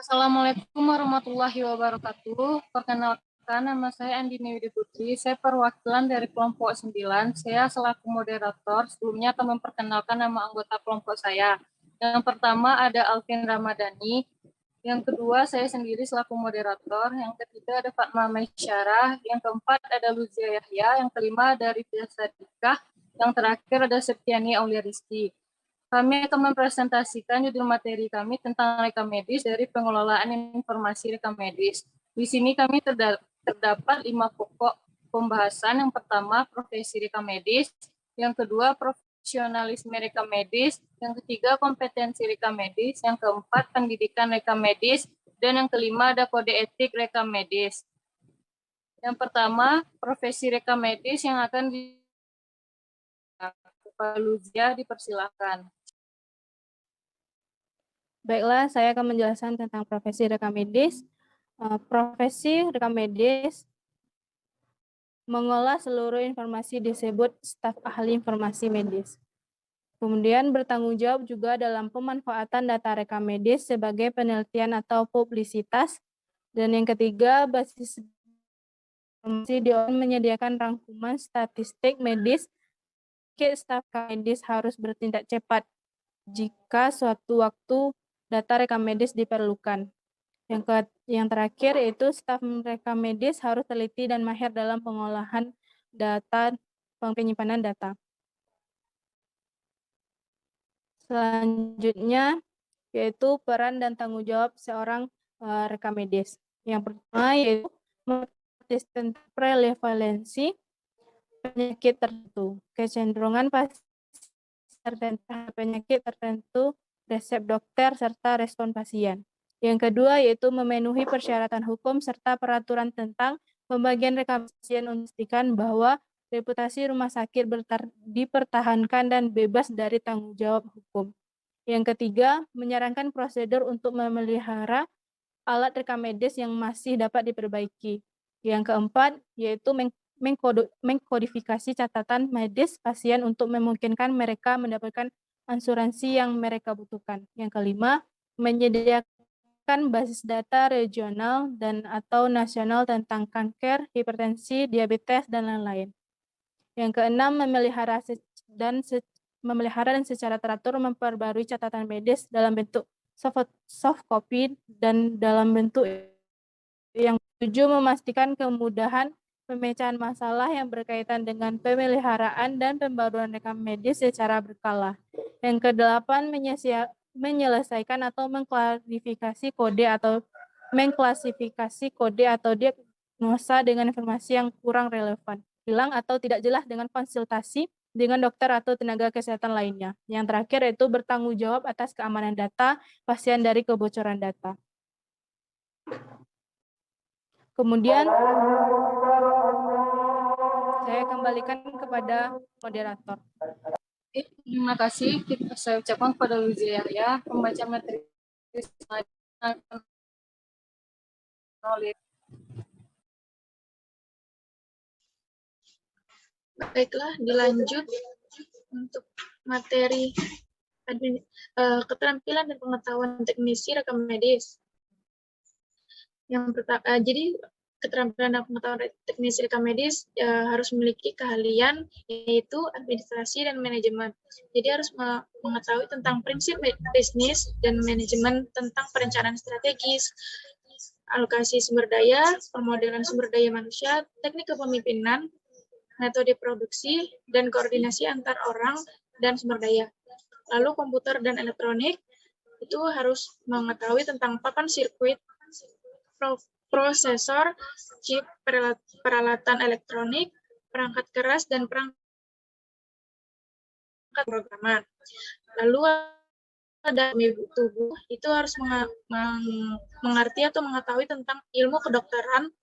Assalamualaikum warahmatullahi wabarakatuh. Perkenalkan, nama saya Andini Widi Putri. Saya perwakilan dari kelompok 9. Saya selaku moderator. Sebelumnya akan memperkenalkan nama anggota kelompok saya. Yang pertama ada Alvin Ramadhani. Yang kedua saya sendiri selaku moderator. Yang ketiga ada Fatma Maisyarah. Yang keempat ada Luzia Yahya. Yang kelima ada Rifia Sadikah. Yang terakhir ada Septiani Aulia Rizky. Kami akan mempresentasikan judul materi kami tentang rekam medis dari pengelolaan informasi rekam medis. Di sini kami terdapat 5 pokok pembahasan. Yang pertama, profesi rekam medis. Yang kedua, profesionalisme rekam medis. Yang ketiga, kompetensi rekam medis. Yang keempat, pendidikan rekam medis. Dan yang kelima, ada kode etik rekam medis. Yang pertama, profesi rekam medis yang akan Pak Luzia, dipersilakan. Baiklah, saya akan menjelaskan tentang profesi rekam medis. Profesi rekam medis mengolah seluruh informasi disebut staf ahli informasi medis. Kemudian bertanggung jawab juga dalam pemanfaatan data rekam medis sebagai penelitian atau publisitas. Dan yang ketiga, basis informasi menyediakan rangkuman statistik medis. Staf medis harus bertindak cepat jika suatu waktu data rekam medis diperlukan. Yang terakhir yaitu staf rekam medis harus teliti dan mahir dalam pengolahan data, penyimpanan data. Selanjutnya yaitu peran dan tanggung jawab seorang rekam medis. Yang pertama yaitu tentang prevalensi penyakit tertentu, kecenderungan penyakit tertentu, resep dokter, serta respon pasien. Yang kedua yaitu memenuhi persyaratan hukum serta peraturan tentang pembagian rekam pasien untuk memastikan bahwa reputasi rumah sakit dipertahankan dan bebas dari tanggung jawab hukum. Yang ketiga, menyarankan prosedur untuk memelihara alat rekam medis yang masih dapat diperbaiki. Yang keempat yaitu mengkodifikasi catatan medis pasien untuk memungkinkan mereka mendapatkan asuransi yang mereka butuhkan. Yang kelima, menyediakan basis data regional dan atau nasional tentang kanker, hipertensi, diabetes, dan lain-lain. Yang keenam, memelihara dan secara teratur memperbarui catatan medis dalam bentuk soft copy dan dalam bentuk yang tujuh, memastikan kemudahan pemecahan masalah yang berkaitan dengan pemeliharaan dan pembaruan rekam medis secara berkala. Yang kedelapan, menyelesaikan atau mengklasifikasi kode atau diagnosa dengan informasi yang kurang relevan, hilang atau tidak jelas dengan konsultasi dengan dokter atau tenaga kesehatan lainnya. Yang terakhir yaitu bertanggung jawab atas keamanan data pasien dari kebocoran data. Kemudian saya kembalikan kepada moderator. Terima kasih. Saya ucapkan kepada Luzia Yahya, pembaca materi. Baiklah, dilanjut untuk materi keterampilan dan pengetahuan teknisi rekam medis. Yang pertama, jadi keterampilan dan pengetahuan teknisi rekam medis harus memiliki keahlian, yaitu administrasi dan manajemen. Jadi harus mengetahui tentang prinsip bisnis dan manajemen, tentang perencanaan strategis, alokasi sumber daya, pemodelan sumber daya manusia, teknik kepemimpinan, metode produksi, dan koordinasi antar orang dan sumber daya. Lalu komputer dan elektronik itu harus mengetahui tentang papan sirkuit, prosesor, chip, peralatan elektronik, perangkat keras, dan perangkat programan. Lalu ada tubuh itu harus mengerti atau mengetahui tentang ilmu kedokteran,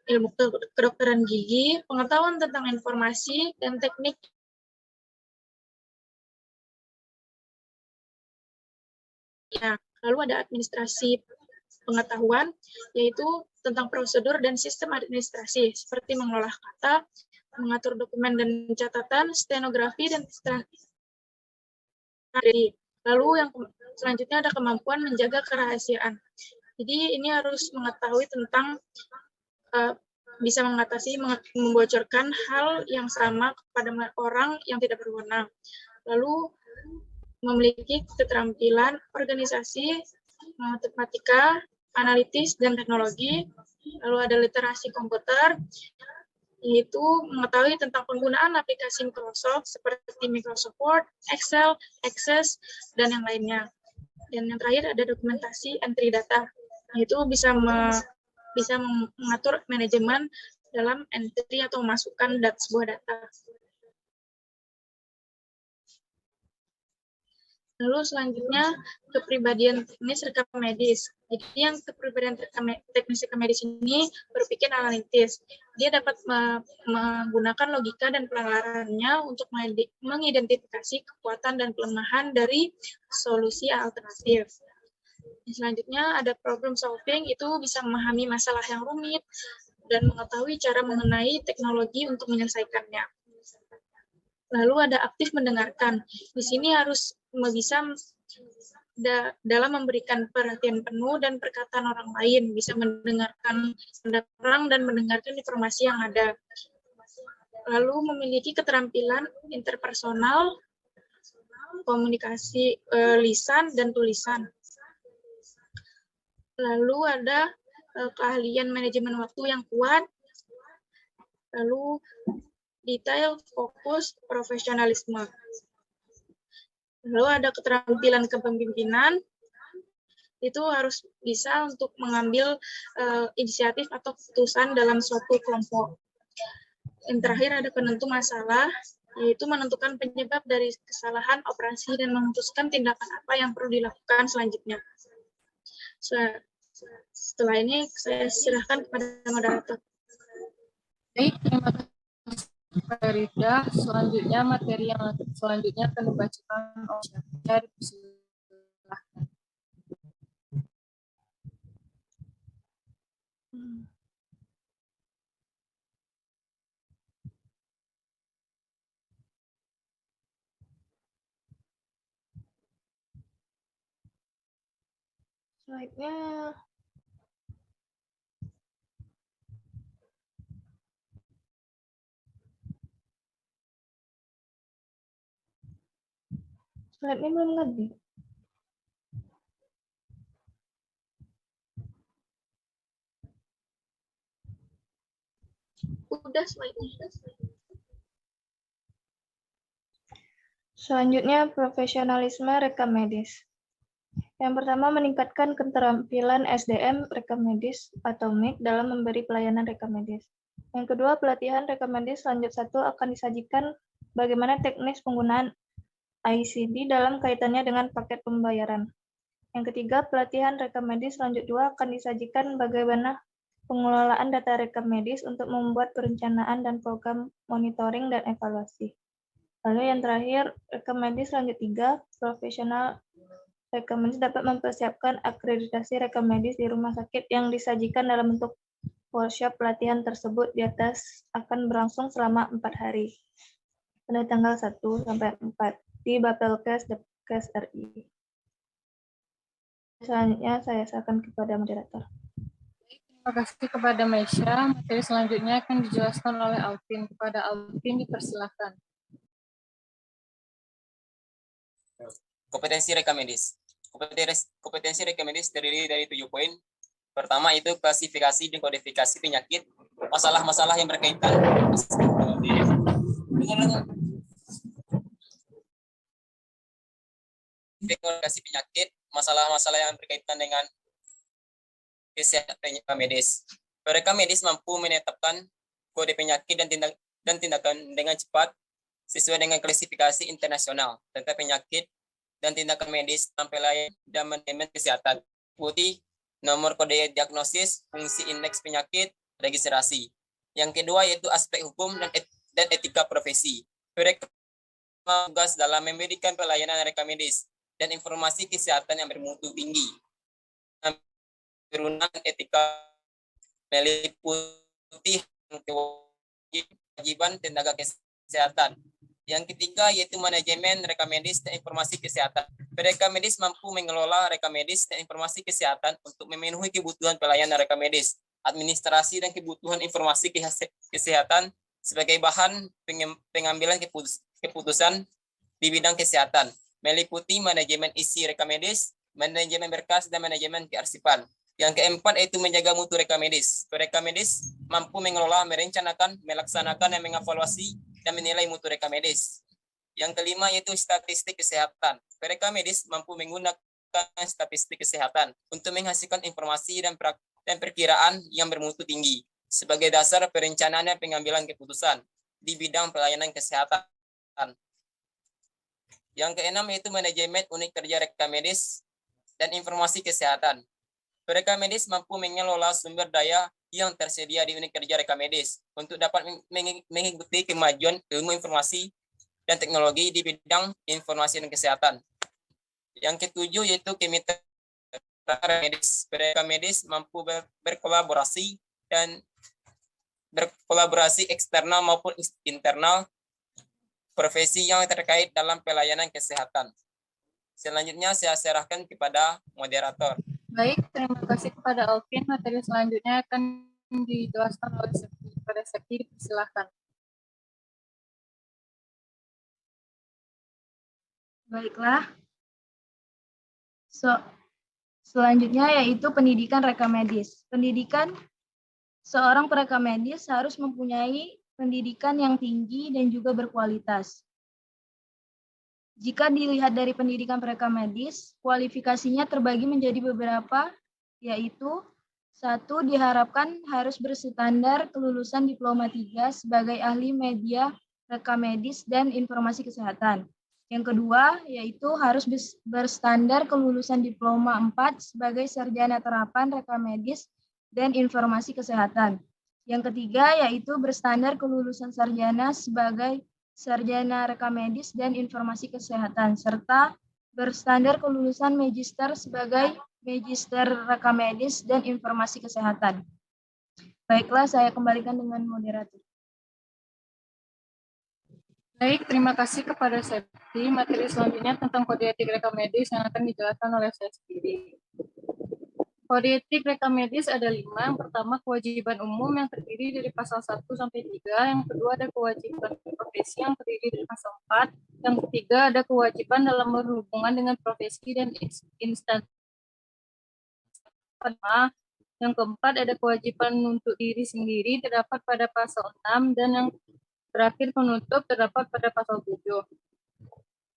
ilmu kedokteran gigi, pengetahuan tentang informasi, dan teknik. Ya, lalu ada administrasi pengetahuan, yaitu tentang prosedur dan sistem administrasi, seperti mengolah kata, mengatur dokumen dan catatan, stenografi, dan strategi. Lalu yang Selanjutnya ada kemampuan menjaga kerahasiaan. Jadi ini harus mengetahui tentang bisa mengatasi membocorkan hal yang sama kepada orang yang tidak berwenang. Lalu memiliki keterampilan organisasi, matematika, analitis, dan teknologi. Lalu ada literasi komputer, yaitu mengetahui tentang penggunaan aplikasi Microsoft seperti Microsoft Word, Excel, Access, dan yang lainnya. Dan yang terakhir ada dokumentasi entry data, yaitu bisa mengatur manajemen dalam entry atau memasukkan sebuah data. Lalu selanjutnya kepribadian teknis rekam medis. Jadi yang kepribadian teknis rekam medis ini berpikir analitis. Dia dapat menggunakan logika dan penalarannya untuk mengidentifikasi kekuatan dan kelemahan dari solusi alternatif. Selanjutnya ada problem solving, itu bisa memahami masalah yang rumit dan mengetahui cara mengenai teknologi untuk menyelesaikannya. Lalu ada aktif mendengarkan. Di sini harus bisa dalam memberikan perhatian penuh dan perkataan orang lain, bisa mendengarkan pendapat orang dan mendengarkan informasi yang ada. Lalu memiliki keterampilan interpersonal, komunikasi lisan dan tulisan. Lalu ada keahlian manajemen waktu yang kuat. Lalu detail, fokus, profesionalisme. Lalu ada keterampilan kepemimpinan, itu harus bisa untuk mengambil inisiatif atau keputusan dalam suatu kelompok. Yang terakhir ada penentu masalah, yaitu menentukan penyebab dari kesalahan operasi dan memutuskan tindakan apa yang perlu dilakukan selanjutnya. Setelah ini saya serahkan kepada moderator. Baik, terima kasih Pak Rida. Selanjutnya materi yang selanjutnya akan dibacakan oleh Syahriar. Silakan. Slide-nya belum lagi. Udah slide-nya. Selanjutnya, profesionalisme rekam medis. Yang pertama, meningkatkan keterampilan SDM rekam medis atau MIK dalam memberi pelayanan rekam medis. Yang kedua, pelatihan rekam medis lanjut 1 akan disajikan bagaimana teknis penggunaan ICD dalam kaitannya dengan paket pembayaran. Yang ketiga, pelatihan rekam medis lanjut 2 akan disajikan bagaimana pengelolaan data rekam medis untuk membuat perencanaan dan program monitoring dan evaluasi. Lalu yang terakhir, rekam medis lanjut 3, profesional rekam medis dapat mempersiapkan akreditasi rekam medis di rumah sakit yang disajikan dalam bentuk workshop pelatihan tersebut di atas akan berlangsung selama 4 hari pada tanggal 1 sampai 4 di Bapelkes Depkes RI. Selanjutnya saya serahkan kepada moderator. Terima kasih kepada Maisha. Materi selanjutnya akan dijelaskan oleh Alvin. Kepada Alvin dipersilakan. Kompetensi rekam medis. Kompetensi rekam medis terdiri dari 7 poin. Pertama itu klasifikasi dan kodifikasi penyakit, masalah-masalah yang berkaitan klasifikasi penyakit, masalah-masalah yang berkaitan dengan kesehatan medis. Rekam medis mampu menetapkan kode penyakit dan tindakan dengan cepat sesuai dengan klasifikasi internasional tentang penyakit dan tindakan medis tanpa lain dan manajemen kesehatan. Putih, nomor kode diagnosis, fungsi indeks penyakit, registrasi. Yang kedua yaitu aspek hukum dan etika profesi. Rekam tugas dalam memberikan pelayanan rekam medis dan informasi kesehatan yang bermutu tinggi. Turunan etika meliputi kewajiban tenaga kesehatan Yang ketiga yaitu manajemen rekam medis dan informasi kesehatan. Rekam medis mampu mengelola rekam medis dan informasi kesehatan untuk memenuhi kebutuhan pelayanan rekam medis, administrasi dan kebutuhan informasi kesehatan sebagai bahan pengambilan keputusan di bidang kesehatan, meliputi manajemen isi rekam medis, manajemen berkas, dan manajemen kearsipan. Yang keempat yaitu menjaga mutu rekam medis. Rekam medis mampu mengelola, merencanakan, melaksanakan, dan mengevaluasi dan menilai mutu rekam medis. Yang kelima yaitu statistik kesehatan. Rekam medis mampu menggunakan statistik kesehatan untuk menghasilkan informasi dan perkiraan yang bermutu tinggi sebagai dasar perencanaan dan pengambilan keputusan di bidang pelayanan kesehatan. Yang keenam yaitu manajemen unit kerja rekam medis dan informasi kesehatan. Rekam medis mampu mengelola sumber daya yang tersedia di unit kerja rekam medis untuk dapat mengikuti kemajuan ilmu informasi dan teknologi di bidang informasi dan kesehatan. Yang ketujuh yaitu kemitraan medis. Rekam medis mampu berkolaborasi eksternal maupun internal profesi yang terkait dalam pelayanan kesehatan. Selanjutnya saya serahkan kepada moderator. Baik, terima kasih kepada Alvin. Materi selanjutnya akan dijelaskan oleh Sekti. Pada Sekti, silakan. Baiklah. Selanjutnya yaitu pendidikan rekam medis. Pendidikan seorang perekam medis harus mempunyai pendidikan yang tinggi dan juga berkualitas. Jika dilihat dari pendidikan perekam medis, kualifikasinya terbagi menjadi beberapa, yaitu 1. Diharapkan harus berstandar kelulusan diploma 3 sebagai ahli media rekam medis dan informasi kesehatan. Yang kedua, yaitu harus berstandar kelulusan diploma 4 sebagai sarjana terapan rekam medis dan informasi kesehatan. Yang ketiga, yaitu berstandar kelulusan sarjana sebagai sarjana rekam medis dan informasi kesehatan, serta berstandar kelulusan magister sebagai magister rekam medis dan informasi kesehatan. Baiklah, saya kembalikan dengan moderator. Baik, terima kasih kepada Septi. Materi selanjutnya tentang kode etik rekam medis yang akan dijelaskan oleh saya sendiri. Kode etik rekam medis ada 5. Yang pertama, kewajiban umum yang terdiri dari pasal 1 sampai 3. Yang kedua, ada kewajiban profesi yang terdiri dari pasal 4. Yang ketiga, ada kewajiban dalam berhubungan dengan profesi dan instansi. Yang keempat, ada kewajiban untuk diri sendiri terdapat pada pasal 6. Dan yang terakhir, penutup terdapat pada pasal 7.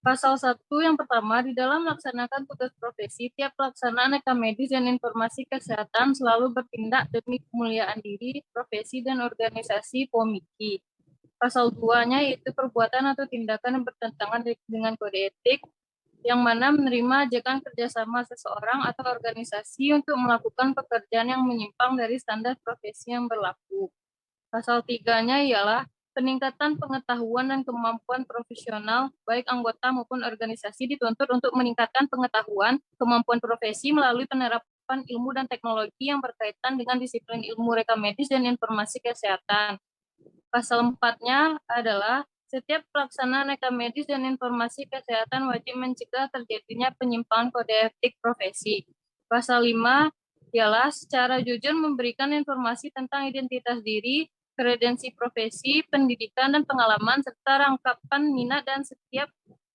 Pasal 1 yang pertama, di dalam melaksanakan tugas profesi, tiap pelaksanaan rekam medis dan informasi kesehatan selalu bertindak demi kemuliaan diri, profesi, dan organisasi POMIKI. Pasal 2-nya yaitu perbuatan atau tindakan yang bertentangan dengan kode etik, yang mana menerima ajakan kerjasama seseorang atau organisasi untuk melakukan pekerjaan yang menyimpang dari standar profesi yang berlaku. Pasal 3-nya ialah peningkatan pengetahuan dan kemampuan profesional, baik anggota maupun organisasi dituntut untuk meningkatkan pengetahuan, kemampuan profesi melalui penerapan ilmu dan teknologi yang berkaitan dengan disiplin ilmu rekam medis dan informasi kesehatan. Pasal 4-nya adalah setiap pelaksanaan rekam medis dan informasi kesehatan wajib mencegah terjadinya penyimpangan kode etik profesi. Pasal 5 ialah secara jujur memberikan informasi tentang identitas diri, kredensi profesi, pendidikan, dan pengalaman, serta rangkapan minat dan setiap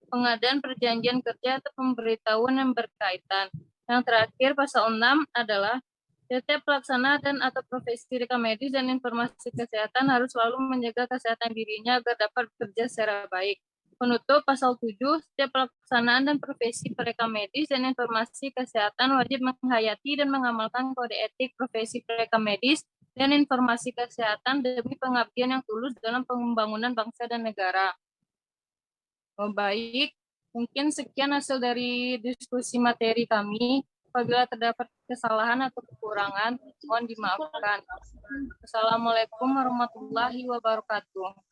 pengadaan perjanjian kerja atau pemberitahuan yang berkaitan. Yang terakhir, pasal 6 adalah setiap pelaksana dan atau profesi rekam medis dan informasi kesehatan harus selalu menjaga kesehatan dirinya agar dapat bekerja secara baik. Penutup, pasal 7, setiap pelaksanaan dan profesi perekam medis dan informasi kesehatan wajib menghayati dan mengamalkan kode etik profesi perekam medis dan informasi kesehatan demi pengabdian yang tulus dalam pembangunan bangsa dan negara. Baik, mungkin sekian hasil dari diskusi materi kami. Apabila terdapat kesalahan atau kekurangan, mohon dimaafkan. Assalamualaikum warahmatullahi wabarakatuh.